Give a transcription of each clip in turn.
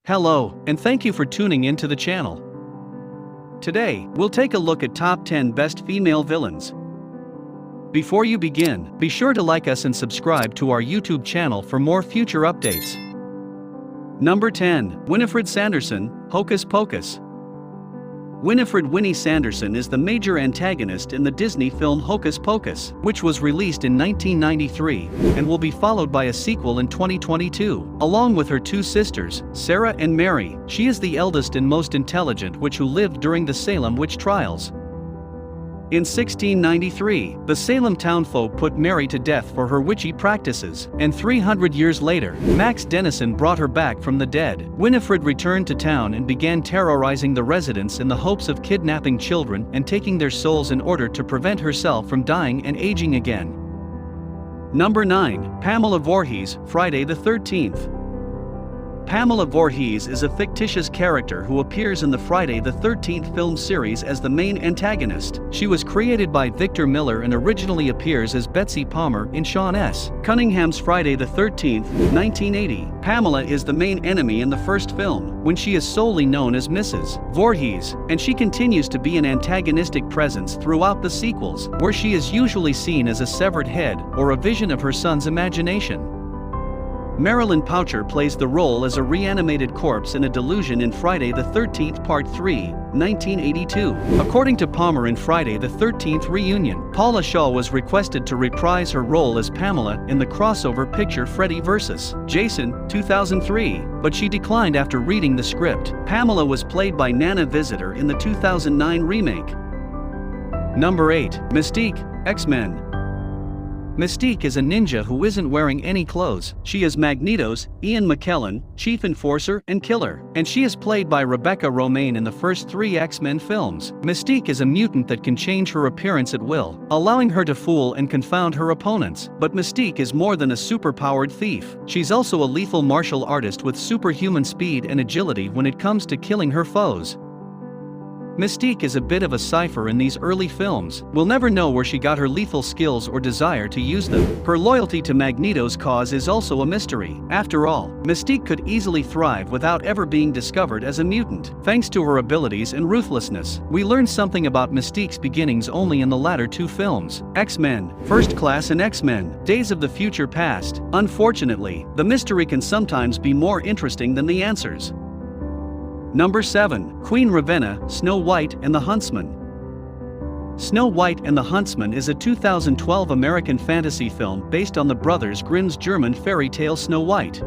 Hello, and thank you for tuning into the channel. Today, we'll take a look at top 10 best female villains. Before you begin, be sure to like us and subscribe to our YouTube channel for more future updates. Number 10, Winifred Sanderson, Hocus Pocus. Winifred Winnie Sanderson is the major antagonist in the Disney film Hocus Pocus, which was released in 1993, and will be followed by a sequel in 2022. Along with her two sisters, Sarah and Mary, she is the eldest and most intelligent witch who lived during the Salem witch trials. In 1693, the Salem townfolk put Mary to death for her witchy practices, and 300 years later, Max Dennison brought her back from the dead. Winifred returned to town and began terrorizing the residents in the hopes of kidnapping children and taking their souls in order to prevent herself from dying and aging again. Number 9, Pamela Voorhees, Friday the 13th. Pamela Voorhees is a fictitious character who appears in the Friday the 13th film series as the main antagonist. She was created by Victor Miller and originally appears as Betsy Palmer in Sean S. Cunningham's Friday the 13th, 1980. Pamela is the main enemy in the first film, when she is solely known as Mrs. Voorhees, and she continues to be an antagonistic presence throughout the sequels, where she is usually seen as a severed head or a vision of her son's imagination. Marilyn Poucher plays the role as a reanimated corpse in a delusion in Friday the 13th Part 3, 1982. According to Palmer in Friday the 13th Reunion, Paula Shaw was requested to reprise her role as Pamela in the crossover picture Freddy vs. Jason, 2003, but she declined after reading the script. Pamela was played by Nana Visitor in the 2009 remake. Number 8, Mystique, X-Men. Mystique is a ninja who isn't wearing any clothes. She is Magneto's, Ian McKellen, chief enforcer and killer, and she is played by Rebecca Romijn in the first 3 X-Men films. Mystique is a mutant that can change her appearance at will, allowing her to fool and confound her opponents. But Mystique is more than a superpowered thief. She's also a lethal martial artist with superhuman speed and agility when it comes to killing her foes. Mystique is a bit of a cipher in these early films. We'll never know where she got her lethal skills or desire to use them. Her loyalty to Magneto's cause is also a mystery. After all, Mystique could easily thrive without ever being discovered as a mutant, thanks to her abilities and ruthlessness. We learn something about Mystique's beginnings only in the latter 2 films, X-Men, First Class and X-Men, Days of the Future Past. Unfortunately, the mystery can sometimes be more interesting than the answers. Number 7, Queen Ravenna, Snow White and the Huntsman. Snow White and the Huntsman is a 2012 American fantasy film based on the Brothers Grimm's German fairy tale Snow White.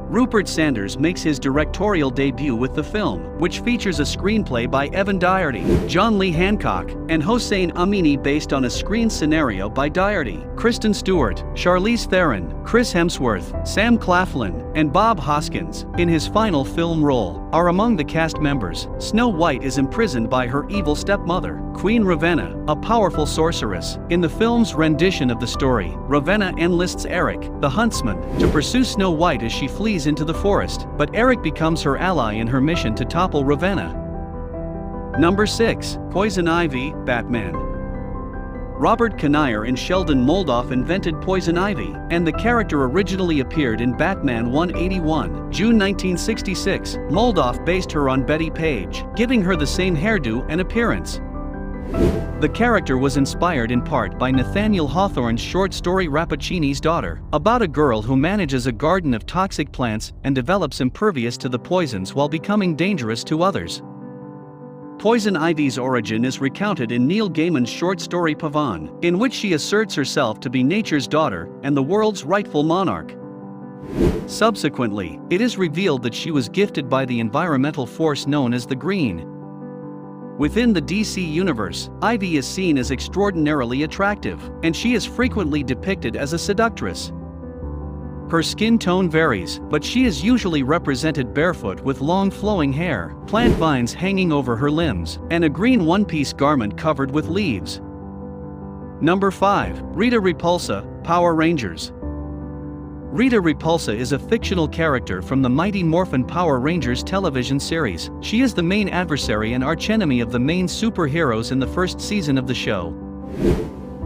Rupert Sanders makes his directorial debut with the film, which features a screenplay by Evan Diarty, John Lee Hancock, and Hossein Amini based on a screen scenario by Diarty. Kristen Stewart, Charlize Theron, Chris Hemsworth, Sam Claflin, and Bob Hoskins, in his final film role, are among the cast members. Snow White is imprisoned by her evil stepmother, Queen Ravenna, a powerful sorceress. In the film's rendition of the story, Ravenna enlists Eric, the huntsman, to pursue Snow White as she flees into the forest, but Eric becomes her ally in her mission to topple Ravenna. Number 6, Poison Ivy, Batman. Robert Knaier and Sheldon Moldoff invented Poison Ivy, and the character originally appeared in Batman 181, June 1966. Moldoff based her on Betty Page, giving her the same hairdo and appearance. The character was inspired in part by Nathaniel Hawthorne's short story Rappaccini's Daughter, about a girl who manages a garden of toxic plants and develops impervious to the poisons while becoming dangerous to others. Poison Ivy's origin is recounted in Neil Gaiman's short story Pavan, in which she asserts herself to be nature's daughter and the world's rightful monarch. Subsequently, it is revealed that she was gifted by the environmental force known as the Green. Within the DC universe, Ivy is seen as extraordinarily attractive, and she is frequently depicted as a seductress. Her skin tone varies, but she is usually represented barefoot with long flowing hair, plant vines hanging over her limbs, and a green one-piece garment covered with leaves. Number 5, Rita Repulsa, Power Rangers. Rita Repulsa is a fictional character from the Mighty Morphin Power Rangers television series. She is the main adversary and archenemy of the main superheroes in the first season of the show.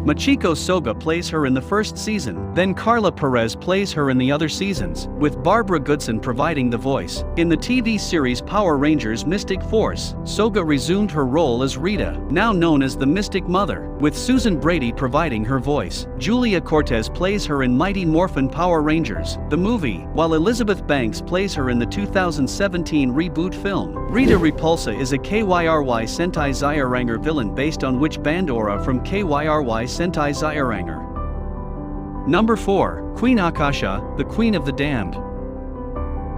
Machiko Soga plays her in the first season, then Carla Perez plays her in the other seasons, with Barbara Goodson providing the voice. In the TV series Power Rangers Mystic Force, Soga resumed her role as Rita, now known as the Mystic Mother, with Susan Brady providing her voice. Julia Cortez plays her in Mighty Morphin Power Rangers, the movie, while Elizabeth Banks plays her in the 2017 reboot film. Rita Repulsa is a KYRY Sentai Zyuranger villain based on Witch Bandora from KYRY Sentai Zyuranger. Number 4. Queen Akasha, the Queen of the Damned.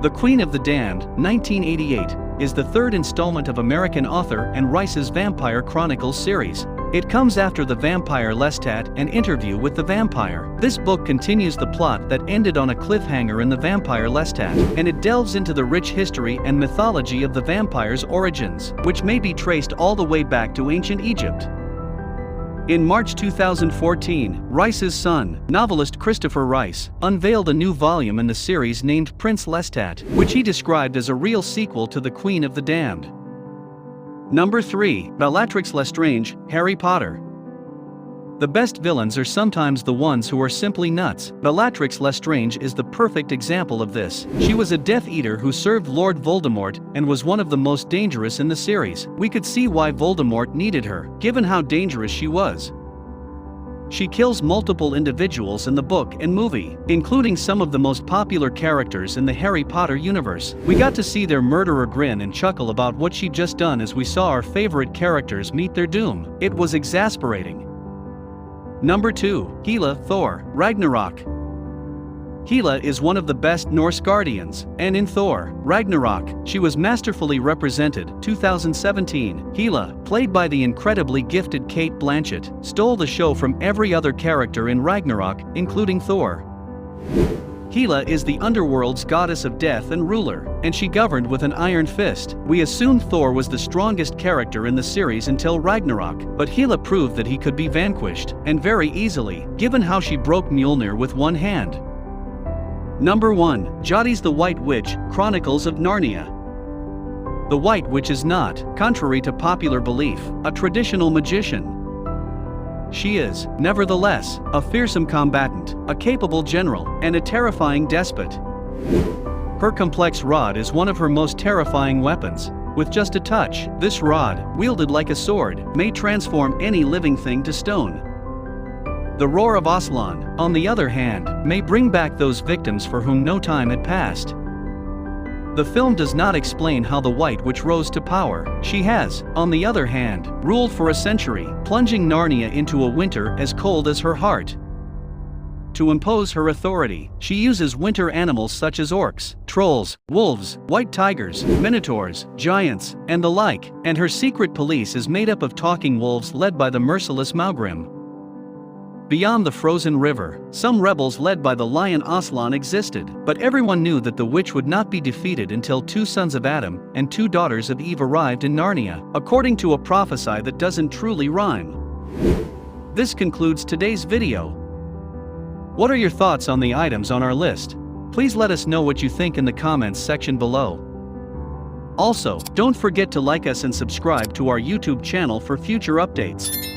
The Queen of the Damned, 1988, is the third installment of American author Anne Rice's Vampire Chronicles series. It comes after The Vampire Lestat and Interview with the Vampire. This book continues the plot that ended on a cliffhanger in The Vampire Lestat, and it delves into the rich history and mythology of the vampire's origins, which may be traced all the way back to ancient Egypt. In March 2014, Rice's son, novelist Christopher Rice, unveiled a new volume in the series named Prince Lestat, which he described as a real sequel to The Queen of the Damned. Number 3. Bellatrix Lestrange, Harry Potter. The best villains are sometimes the ones who are simply nuts. Bellatrix Lestrange is the perfect example of this. She was a Death Eater who served Lord Voldemort and was one of the most dangerous in the series. We could see why Voldemort needed her, given how dangerous she was. She kills multiple individuals in the book and movie, including some of the most popular characters in the Harry Potter universe. We got to see their murderer grin and chuckle about what she'd just done as we saw our favorite characters meet their doom. It was exasperating. Number 2. Hela, Thor, Ragnarok. Hela is one of the best Norse guardians, and in Thor, Ragnarok, she was masterfully represented. 2017, Hela, played by the incredibly gifted Cate Blanchett, stole the show from every other character in Ragnarok, including Thor. Hela is the underworld's goddess of death and ruler, and she governed with an iron fist. We assumed Thor was the strongest character in the series until Ragnarok, but Hela proved that he could be vanquished, and very easily, given how she broke Mjolnir with one hand. Number 1. Jadis the White Witch, Chronicles of Narnia. The White Witch is not, contrary to popular belief, a traditional magician. She is, nevertheless, a fearsome combatant, a capable general, and a terrifying despot. Her complex rod is one of her most terrifying weapons. With just a touch, this rod, wielded like a sword, may transform any living thing to stone. The roar of Aslan, on the other hand, may bring back those victims for whom no time had passed. The film does not explain how the White Witch rose to power. She has, on the other hand, ruled for a century, plunging Narnia into a winter as cold as her heart. To impose her authority, she uses winter animals such as orcs, trolls, wolves, white tigers, minotaurs, giants, and the like, and her secret police is made up of talking wolves led by the merciless Maugrim. Beyond the frozen river, some rebels led by the lion Aslan existed, but everyone knew that the witch would not be defeated until 2 sons of Adam and 2 daughters of Eve arrived in Narnia, according to a prophecy that doesn't truly rhyme. This concludes today's video. What are your thoughts on the items on our list? Please let us know what you think in the comments section below. Also, don't forget to like us and subscribe to our YouTube channel for future updates.